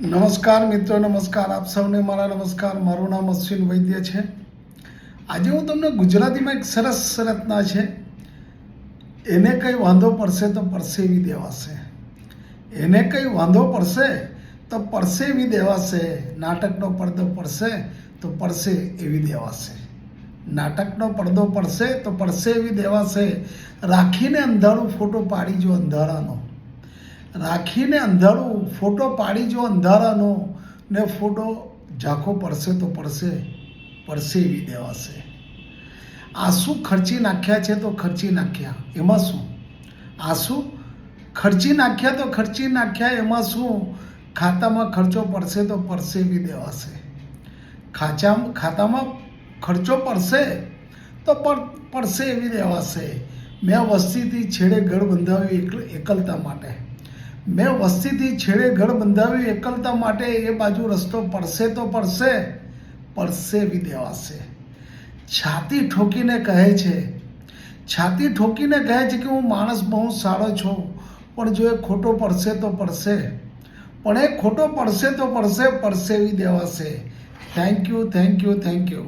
નમસ્કાર મિત્રો, નમસ્કાર. આપ સૌને મારા નમસ્કાર. મારું નામ અશ્વિન વૈદ્ય છે. આજે હું તમને ગુજરાતીમાં એક સરસ રચના છે, એને કંઈ વાંધો પડશે તો પરસેવી દેવાશે. એને કંઈ વાંધો પડશે તો પરસેવી દેવાશે. નાટકનો પડદો પડશે તો પડશે એવી દેવાશે. નાટકનો પડદો પડશે તો પડશે એવી દેવાશે. રાખીને અંધારું ફોટો પાડી જો અંધારાનો. રાખીને અંધારું ફોટો પાડી જો અંધારાનો, ને ફોટો ઝાંખો પડશે તો પડશે એવી દેવાશે. આંસુ ખર્ચી નાખ્યા છે તો ખર્ચી નાખ્યા, એમાં શું? આંસુ ખર્ચી નાખ્યા તો ખર્ચી નાખ્યા, એમાં શું? ખાતામાં ખર્ચો પડશે તો પડશે એવી દેવાશે. ખાતામાં ખર્ચો પડશે તો પડશે એવી દેવાશે. મેં વસ્તીથી છેડે ઘર બંધાવ્યું એકલતા માટે. મેં વસ્તીથી છેડે ઘર બંધાવ્યું એકલતા માટે. એ બાજુ રસ્તો પડશે તો પડશે એવી દેવાશે. છાતી ઠોકીને કહે છે કે હું માણસ બહુ સારો છું, પણ જો એ ખોટો પડશે તો પડશે. પણ એ ખોટો પડશે તો પડશે એવી દેવાશે. Thank you.